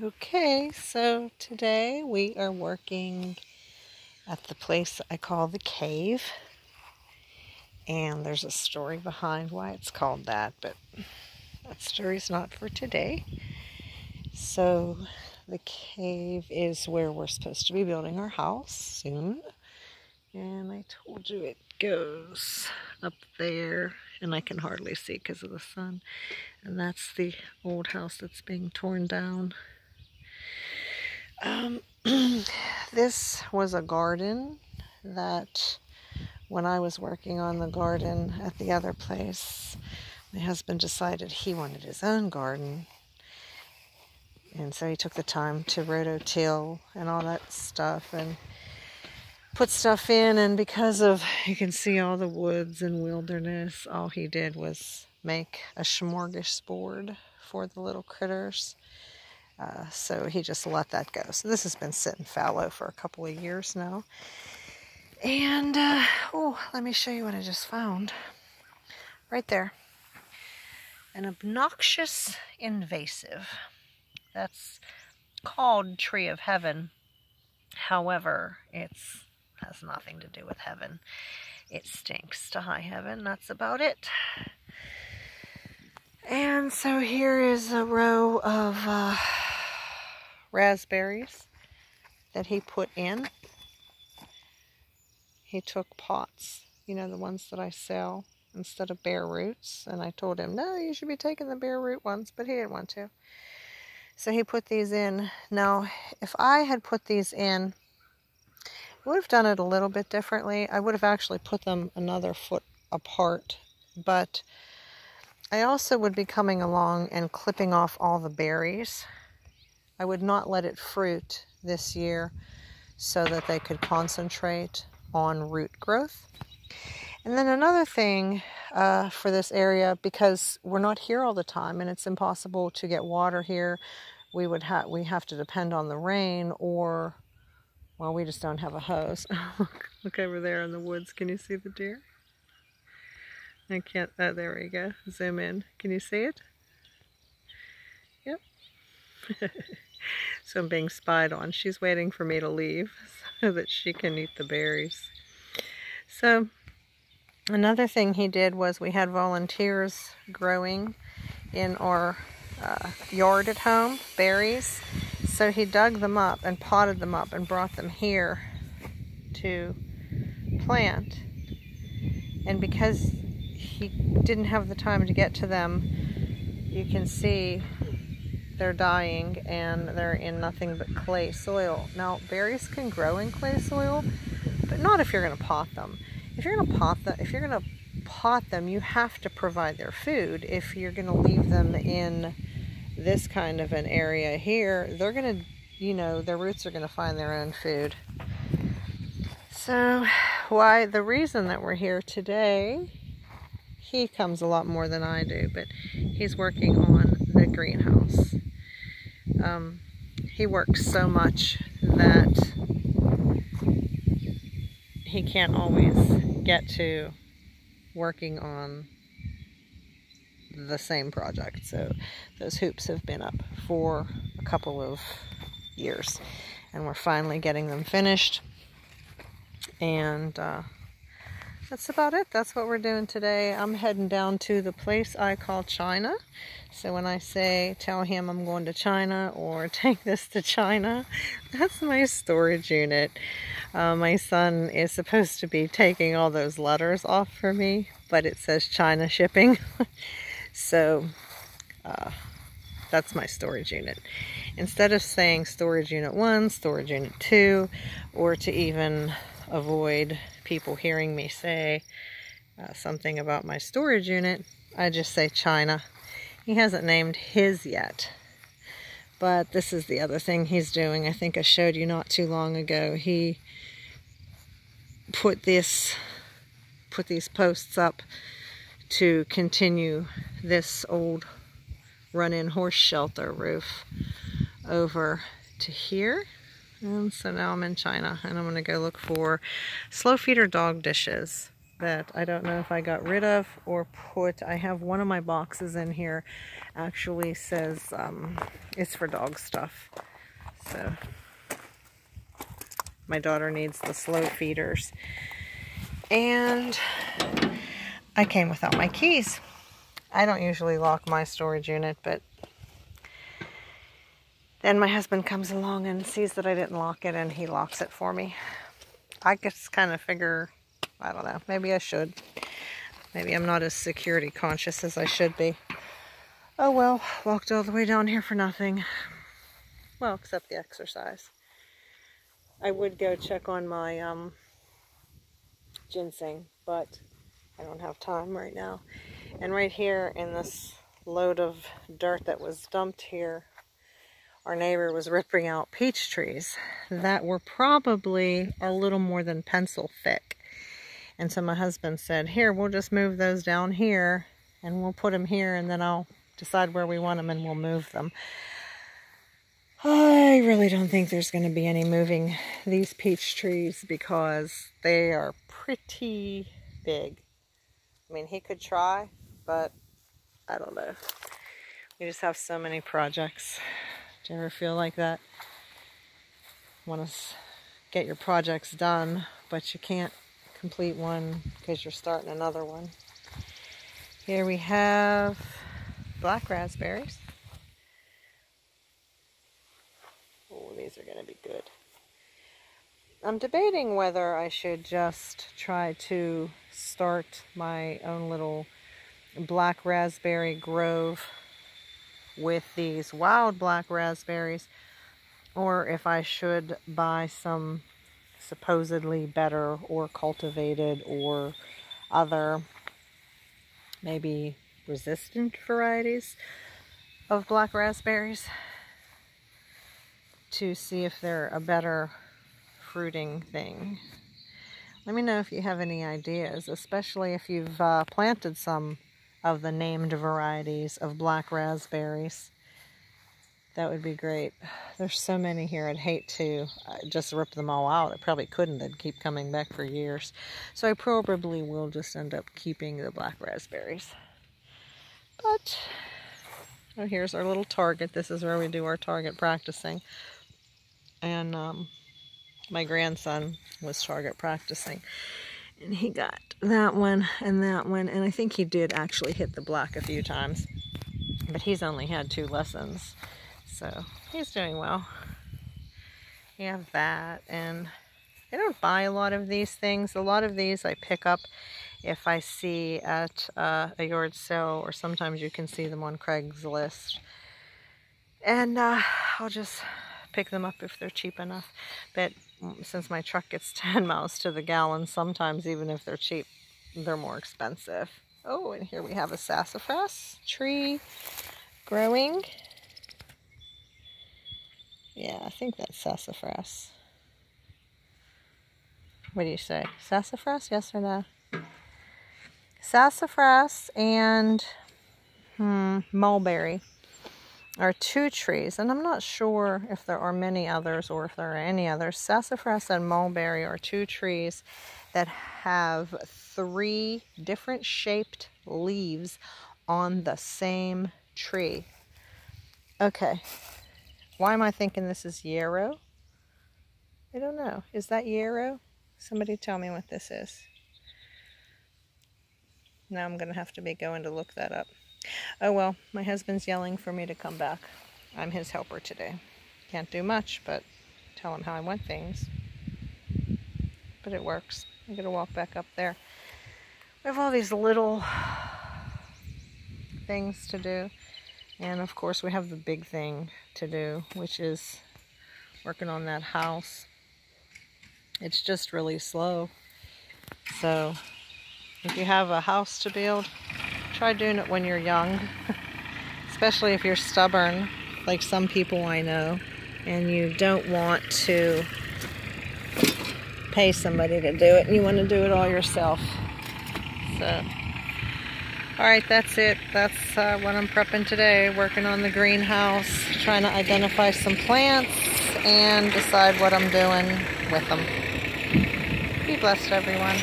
Okay, so today we are working at the place I call the cave, and there's a story behind why it's called that, but that story's not for today. So the cave is where we're supposed to be building our house soon, and I told you it goes up there, and I can hardly see because of the sun, and that's the old house that's being torn down. This was a garden that when I was working on the garden at the other place, my husband decided he wanted his own garden. And so he took the time to rototill and all that stuff and put stuff in. And because of, you can see all the woods and wilderness, all he did was make a smorgasbord for the little critters. So he just let that go. So this has been sitting fallow for a couple of years now. And, let me show you what I just found. Right there. An obnoxious invasive. That's called Tree of Heaven. However, it has nothing to do with heaven. It stinks to high heaven. That's about it. And so here is a row of raspberries that he put in. He took pots, you know, the ones that I sell, instead of bare roots. And I told him, no, you should be taking the bare root ones, but he didn't want to. So he put these in. Now, if I had put these in, I would have done it a little bit differently. I would have actually put them another foot apart, but I also would be coming along and clipping off all the berries. I would not let it fruit this year so that they could concentrate on root growth. And then another thing for this area, because we're not here all the time and it's impossible to get water here, we have to depend on the rain, or, well, we just don't have a hose. Look over there in the woods. Can you see the deer? I can't, oh, there we go. Zoom in. Can you see it? Yep. So I'm being spied on. She's waiting for me to leave so that she can eat the berries. So another thing he did was we had volunteers growing in our yard at home, berries. So he dug them up and potted them up and brought them here to plant. And because he didn't have the time to get to them, you can see they're dying and they're in nothing but clay soil. Now, berries can grow in clay soil, but not if you're going to pot them. If you're going to pot them, you have to provide their food. If you're going to leave them in this kind of an area here, they're going to, you know, their roots are going to find their own food. So, the reason that we're here today, he comes a lot more than I do, but he's working on the greenhouse. He works so much that he can't always get to working on the same project. So those hoops have been up for a couple of years, and we're finally getting them finished. And that's about it. That's what we're doing today. I'm heading down to the place I call China. So when I say, tell him I'm going to China or take this to China, that's my storage unit. My son is supposed to be taking all those letters off for me, but it says China shipping. So that's my storage unit. Instead of saying storage unit 1, storage unit 2, or to even avoid people hearing me say something about my storage unit, I just say China. He hasn't named his yet, but this is the other thing he's doing. I think I showed you not too long ago. He put these posts up to continue this old run-in horse shelter roof over to here. And so now I'm in China, and I'm going to go look for slow feeder dog dishes. that I don't know if I got rid of or put. I have one of my boxes in here actually says it's for dog stuff. So my daughter needs the slow feeders. And I came without my keys. I don't usually lock my storage unit, but then my husband comes along and sees that I didn't lock it, and he locks it for me. I just kind of figure, I don't know, maybe I should. Maybe I'm not as security conscious as I should be. Oh well, walked all the way down here for nothing. Well, except the exercise. I would go check on my ginseng, but I don't have time right now. And right here in this load of dirt that was dumped here, our neighbor was ripping out peach trees that were probably a little more than pencil thick. And so my husband said, here, we'll just move those down here and we'll put them here, and then I'll decide where we want them and we'll move them. I really don't think there's going to be any moving these peach trees because they are pretty big. I mean, he could try, but I don't know. We just have so many projects. Do you ever feel like that? Want to get your projects done, but you can't complete one because you're starting another one. Here we have black raspberries. Oh, these are going to be good. I'm debating whether I should just try to start my own little black raspberry grove with these wild black raspberries, or if I should buy some supposedly better or cultivated or other maybe resistant varieties of black raspberries to see if they're a better fruiting thing. Let me know if you have any ideas, especially if you've planted some of the named varieties of black raspberries. That would be great. There's so many here, I'd hate to just rip them all out. I probably couldn't, they'd keep coming back for years. So I probably will just end up keeping the black raspberries. But, oh, here's our little target. This is where we do our target practicing. And my grandson was target practicing. And he got that one, and I think he did actually hit the black a few times. But he's only had 2 lessons. So he's doing well. We have that, and I don't buy a lot of these things. A lot of these I pick up if I see at a yard sale, or sometimes you can see them on Craigslist. And I'll just pick them up if they're cheap enough. But since my truck gets 10 miles to the gallon, sometimes even if they're cheap, they're more expensive. Oh, and here we have a sassafras tree growing. Yeah, I think that's sassafras. What do you say? Sassafras, yes or no? Sassafras and mulberry are 2 trees, and I'm not sure if there are many others or if there are any others. Sassafras and mulberry are 2 trees that have 3 different shaped leaves on the same tree. Okay. Why am I thinking this is yarrow? I don't know. Is that yarrow? Somebody tell me what this is. Now I'm going to have to be going to look that up. Oh well, my husband's yelling for me to come back. I'm his helper today. Can't do much, but tell him how I want things. But it works. I'm going to walk back up there. We have all these little things to do. And of course we have the big thing to do, which is working on that house. It's just really slow. So if you have a house to build, try doing it when you're young. Especially if you're stubborn, like some people I know, and you don't want to pay somebody to do it and you want to do it all yourself. So alright, that's it. That's what I'm prepping today. Working on the greenhouse, trying to identify some plants and decide what I'm doing with them. Be blessed, everyone.